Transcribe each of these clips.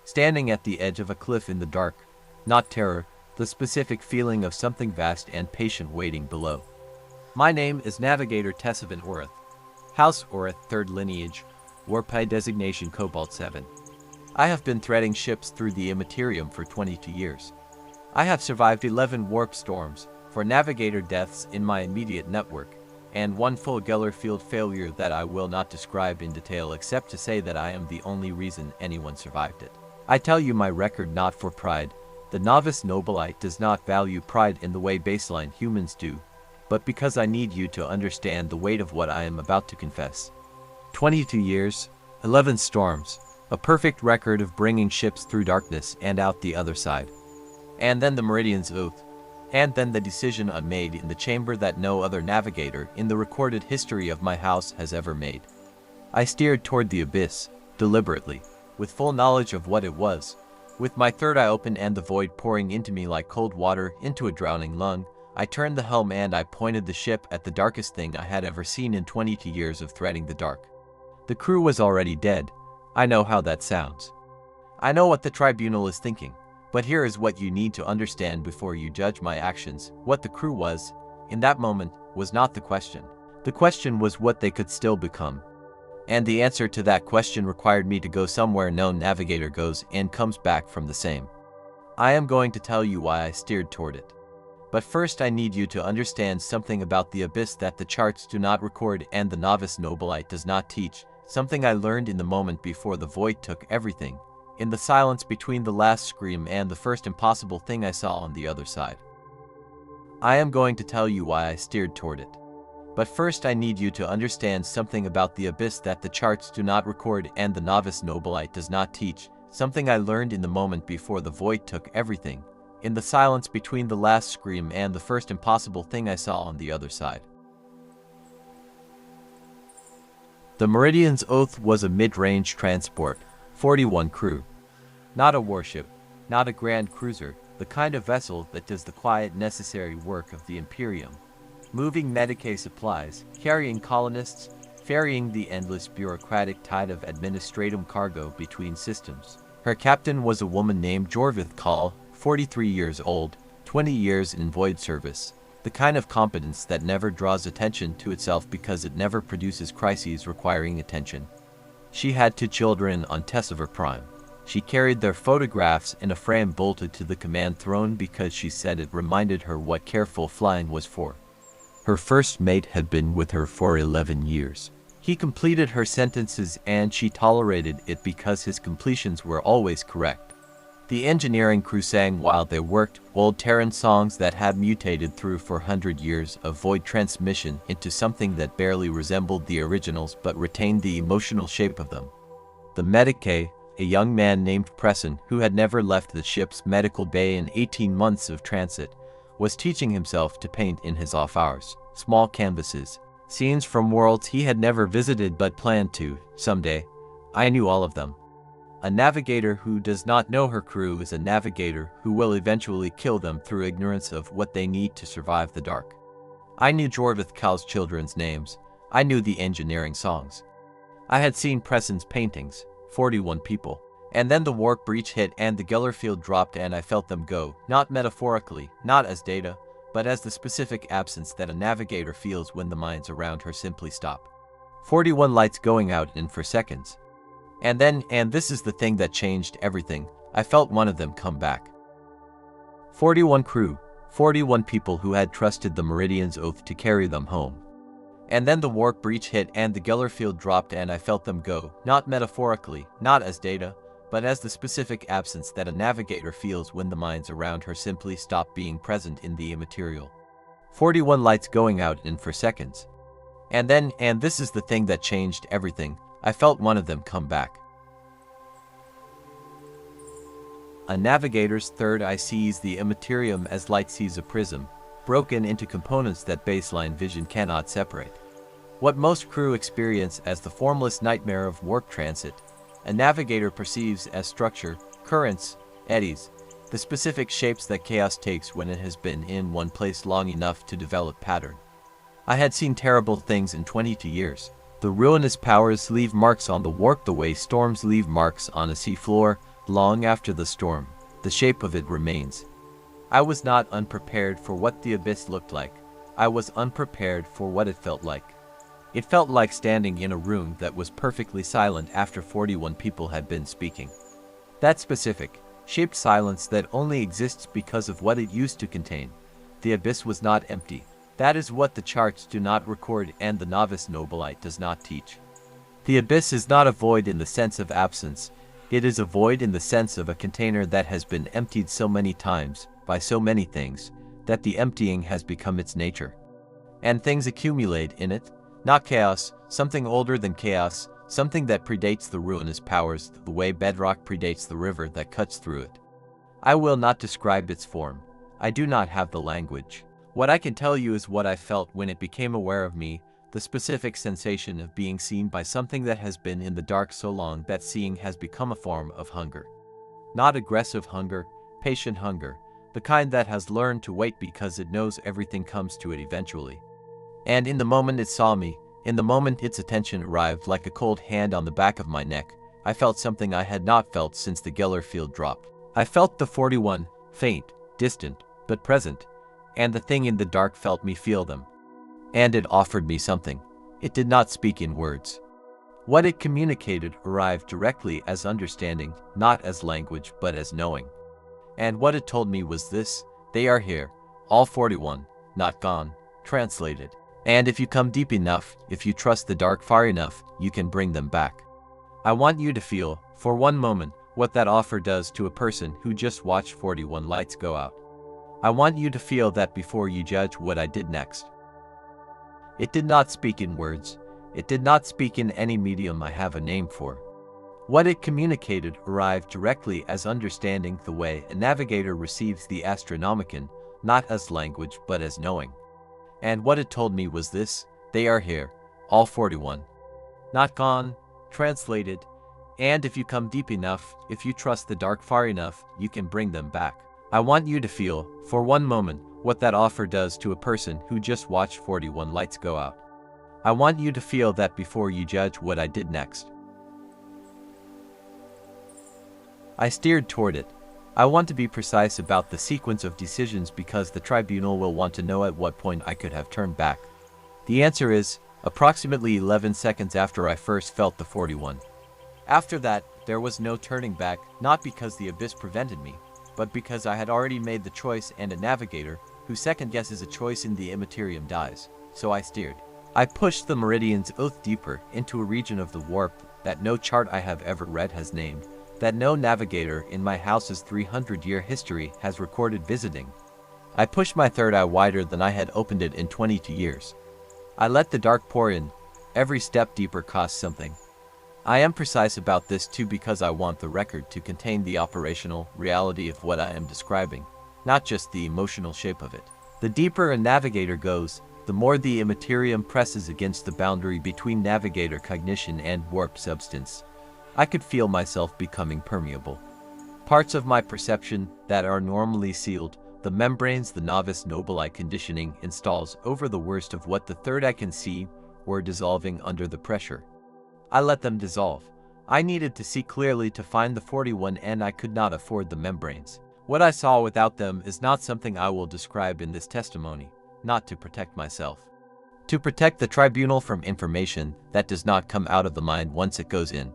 standing at the edge of a cliff in the dark. Not terror, the specific feeling of something vast and patient waiting below. My name is Navigator Tessavin Orith. House Orith, 3rd lineage, Warp designation Cobalt 7. I have been threading ships through the Immaterium for 22 years. I have survived 11 warp storms, 4 navigator deaths in my immediate network, and 1 full Geller field failure that I will not describe in detail except to say that I am the only reason anyone survived it. I tell you my record not for pride. The novice Nobilite does not value pride in the way baseline humans do, but because I need you to understand the weight of what I am about to confess. 22 years, 11 storms, a perfect record of bringing ships through darkness and out the other side. And then the Meridian's Oath. And then the decision I made in the chamber that no other navigator in the recorded history of my house has ever made. I steered toward the abyss, deliberately, with full knowledge of what it was. With my third eye open and the void pouring into me like cold water into a drowning lung, I turned the helm and I pointed the ship at the darkest thing I had ever seen in 22 years of threading the dark. The crew was already dead. I know how that sounds. I know what the tribunal is thinking. But here is what you need to understand before you judge my actions. What the crew was, in that moment, was not the question. The question was what they could still become. And the answer to that question required me to go somewhere no navigator goes and comes back from the same. I am going to tell you why I steered toward it. But first I need you to understand something about the abyss that the charts do not record and the novice Nobilite does not teach, something I learned in the moment before the void took everything. In the silence between the last scream and the first impossible thing I saw on the other side. I am going to tell you why I steered toward it. But first I need you to understand something about the abyss that the charts do not record and the novice Nobilite does not teach, something I learned in the moment before the void took everything, in the silence between the last scream and the first impossible thing I saw on the other side. The Meridian's Oath was a mid-range transport, 41 crew. Not a warship, not a grand cruiser, the kind of vessel that does the quiet necessary work of the Imperium. Moving Medicae supplies, carrying colonists, ferrying the endless bureaucratic tide of administratum cargo between systems. Her captain was a woman named Jorvith Call, 43 years old, 20 years in void service. The kind of competence that never draws attention to itself because it never produces crises requiring attention. She had 2 children on Tessavin Prime. She carried their photographs in a frame bolted to the command throne because she said it reminded her what careful flying was for. Her first mate had been with her for 11 years. He completed her sentences and she tolerated it because his completions were always correct. The engineering crew sang while they worked old Terran songs that had mutated through 400 years of void transmission into something that barely resembled the originals but retained the emotional shape of them. The Medicae, a young man named Presson who had never left the ship's medical bay in 18 months of transit, was teaching himself to paint in his off hours, small canvases, scenes from worlds he had never visited but planned to, someday. I knew all of them. A navigator who does not know her crew is a navigator who will eventually kill them through ignorance of what they need to survive the dark. I knew Jorvith Call's children's names. I knew the engineering songs. I had seen Presson's paintings, 41 people. And then the warp breach hit and the Geller field dropped and I felt them go, not metaphorically, not as data, but as the specific absence that a navigator feels when the minds around her simply stop. 41 lights going out in 4 seconds. And then, and this is the thing that changed everything, I felt one of them come back. 41 crew, 41 people who had trusted the Meridian's Oath to carry them home. And then the warp breach hit and the Geller field dropped and I felt them go, not metaphorically, not as data, but as the specific absence that a navigator feels when the minds around her simply stop being present in the immaterial. 41 lights going out in 4 seconds. And then, and this is the thing that changed everything, I felt one of them come back. A navigator's third eye sees the immaterium as light sees a prism, broken into components that baseline vision cannot separate. What most crew experience as the formless nightmare of warp transit, a navigator perceives as structure, currents, eddies, the specific shapes that chaos takes when it has been in one place long enough to develop pattern. I had seen terrible things in 22 years. The ruinous powers leave marks on the warp the way storms leave marks on a seafloor, long after the storm, the shape of it remains. I was not unprepared for what the abyss looked like. I was unprepared for what it felt like. It felt like standing in a room that was perfectly silent after 41 people had been speaking. That specific, shaped silence that only exists because of what it used to contain. The abyss was not empty. That is what the charts do not record and the novice Nobilite does not teach. The abyss is not a void in the sense of absence. It is a void in the sense of a container that has been emptied so many times, by so many things, that the emptying has become its nature. And things accumulate in it, not chaos, something older than chaos, something that predates the ruinous powers, the way bedrock predates the river that cuts through it. I will not describe its form. I do not have the language. What I can tell you is what I felt when it became aware of me, the specific sensation of being seen by something that has been in the dark so long that seeing has become a form of hunger. Not aggressive hunger, patient hunger, the kind that has learned to wait because it knows everything comes to it eventually. And in the moment it saw me, in the moment its attention arrived like a cold hand on the back of my neck, I felt something I had not felt since the Geller field drop. I felt the 41, faint, distant, but present, and the thing in the dark felt me feel them. And it offered me something. It did not speak in words. What it communicated arrived directly as understanding, not as language but as knowing. And what it told me was this: they are here, all 41, not gone, translated. And if you come deep enough, if you trust the dark far enough, you can bring them back. I want you to feel, for one moment, what that offer does to a person who just watched 41 lights go out. I want you to feel that before you judge what I did next. It did not speak in words. It did not speak in any medium I have a name for. What it communicated arrived directly as understanding, the way a navigator receives the Astronomicon, not as language but as knowing. And what it told me was this: they are here, all 41. Not gone, translated, and if you come deep enough, if you trust the dark far enough, you can bring them back. I want you to feel, for one moment, what that offer does to a person who just watched 41 lights go out. I want you to feel that before you judge what I did next. I steered toward it. I want to be precise about the sequence of decisions because the tribunal will want to know at what point I could have turned back. The answer is, approximately 11 seconds after I first felt the 41. After that, there was no turning back, not because the abyss prevented me, but because I had already made the choice, and a navigator who second guesses a choice in the immaterium dies. So I steered. I pushed the Meridian's oath deeper into a region of the warp that no chart I have ever read has named, that no navigator in my house's 300-year history has recorded visiting. I pushed my third eye wider than I had opened it in 22 years. I let the dark pour in. Every step deeper costs something. I am precise about this too because I want the record to contain the operational reality of what I am describing, not just the emotional shape of it. The deeper a navigator goes, the more the immaterium presses against the boundary between navigator cognition and warp substance. I could feel myself becoming permeable. Parts of my perception that are normally sealed, the membranes the novice Nobilite conditioning installs over the worst of what the third eye can see, were dissolving under the pressure. I let them dissolve. I needed to see clearly to find the 41, and I could not afford the membranes. What I saw without them is not something I will describe in this testimony, not to protect myself. To protect the tribunal from information that does not come out of the mind once it goes in.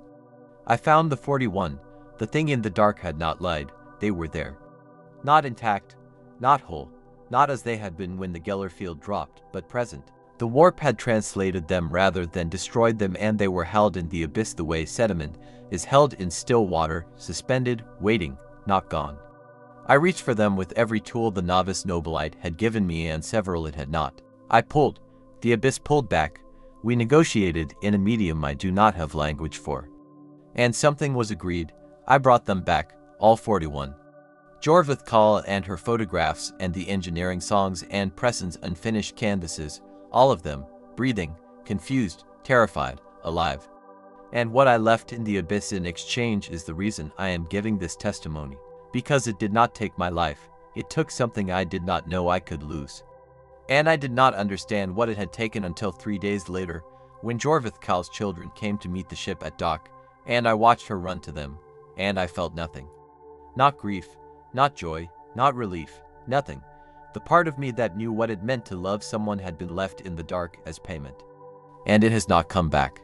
I found the 41. The thing in the dark had not lied. They were there. Not intact, not whole, not as they had been when the Geller field dropped, but present. The warp had translated them rather than destroyed them, and they were held in the abyss the way sediment is held in still water, suspended, waiting, not gone. I reached for them with every tool the novice Nobilite had given me and several it had not. I pulled. The abyss pulled back. We negotiated in a medium I do not have language for. And something was agreed. I brought them back, all 41. Jorvith Kahl and her photographs and the engineering songs and Preston's unfinished canvases, all of them, breathing, confused, terrified, alive. And what I left in the abyss in exchange is the reason I am giving this testimony. Because it did not take my life, it took something I did not know I could lose. And I did not understand what it had taken until 3 days later, when Jorvith Kahl's children came to meet the ship at dock, and I watched her run to them, and I felt nothing. Not grief, not joy, not relief, nothing. The part of me that knew what it meant to love someone had been left in the dark as payment. And it has not come back.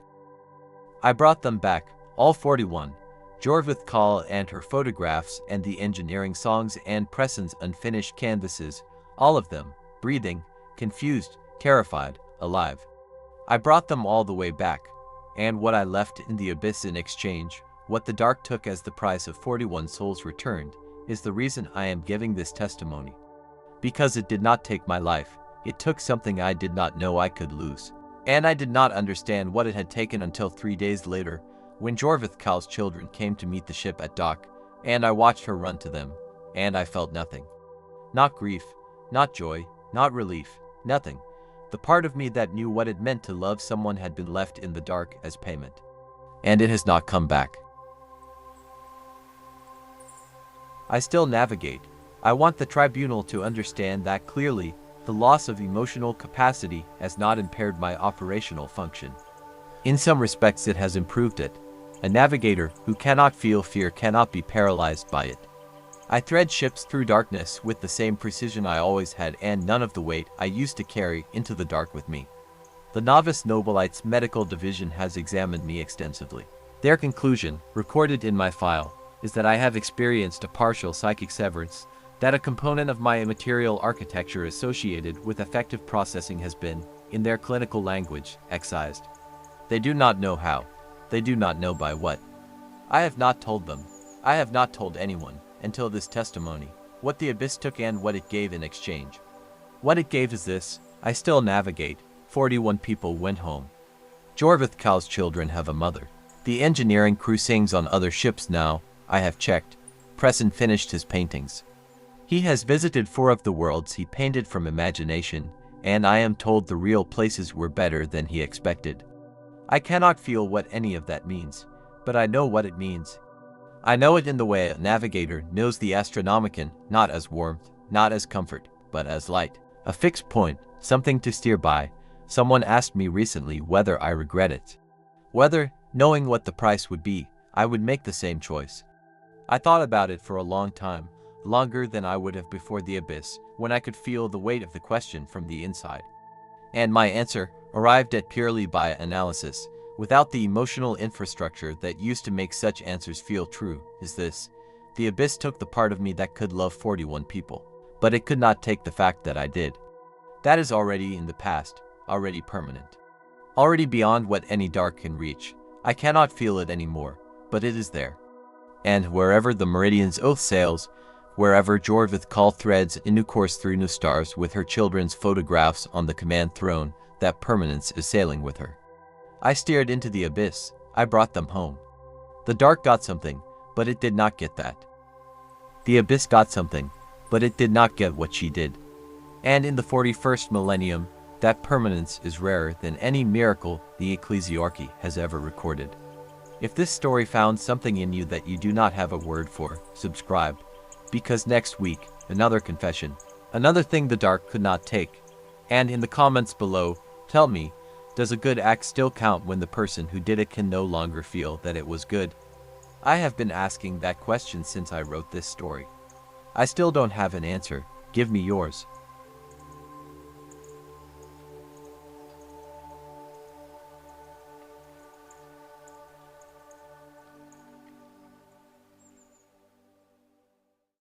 I brought them back, all 41. Jorvith Kahl and her photographs and the engineering songs and Preston's unfinished canvases, all of them, breathing, confused, terrified, alive. I brought them all the way back, and what I left in the abyss in exchange, what the dark took as the price of 41 souls returned, is the reason I am giving this testimony. Because it did not take my life, it took something I did not know I could lose. And I did not understand what it had taken until 3 days later, when Jorvith Kahl's children came to meet the ship at dock, and I watched her run to them, and I felt nothing. Not grief, not joy, not relief, nothing. The part of me that knew what it meant to love someone had been left in the dark as payment. And it has not come back. I still navigate. I want the tribunal to understand that clearly, the loss of emotional capacity has not impaired my operational function. In some respects it has improved it. A navigator who cannot feel fear cannot be paralyzed by it. I thread ships through darkness with the same precision I always had and none of the weight I used to carry into the dark with me. The Novice Nobelites Medical Division has examined me extensively. Their conclusion, recorded in my file, is that I have experienced a partial psychic severance, that a component of my immaterial architecture associated with affective processing has been, in their clinical language, excised. They do not know how. They do not know by what. I have not told them. I have not told anyone, until this testimony, what the abyss took and what it gave in exchange. What it gave is this: I still navigate. 41 people went home. Jorvith Kahl's children have a mother. The engineering crew sings on other ships now, I have checked. Preston finished his paintings. He has visited 4 of the worlds he painted from imagination, and I am told the real places were better than he expected. I cannot feel what any of that means, but I know what it means. I know it in the way a navigator knows the Astronomicon, not as warmth, not as comfort, but as light. A fixed point, something to steer by. Someone asked me recently whether I regret it. Whether, knowing what the price would be, I would make the same choice. I thought about it for a long time, longer than I would have before the abyss, when I could feel the weight of the question from the inside. And my answer, arrived at purely by analysis, without the emotional infrastructure that used to make such answers feel true, is this: the abyss took the part of me that could love 41 people, but it could not take the fact that I did. That is already in the past, already permanent, already beyond what any dark can reach. I cannot feel it anymore, but it is there. And wherever the Meridian's oath sails, wherever Jorvith Kahl threads a new course through new stars with her children's photographs on the command throne, that permanence is sailing with her. I steered into the abyss. I brought them home. The dark got something, but it did not get that. The abyss got something, but it did not get what she did. And in the 41st millennium, that permanence is rarer than any miracle the ecclesiarchy has ever recorded. If this story found something in you that you do not have a word for, subscribe. Because next week, another confession, another thing the dark could not take. And in the comments below, tell me, does a good act still count when the person who did it can no longer feel that it was good? I have been asking that question since I wrote this story. I still don't have an answer. Give me yours.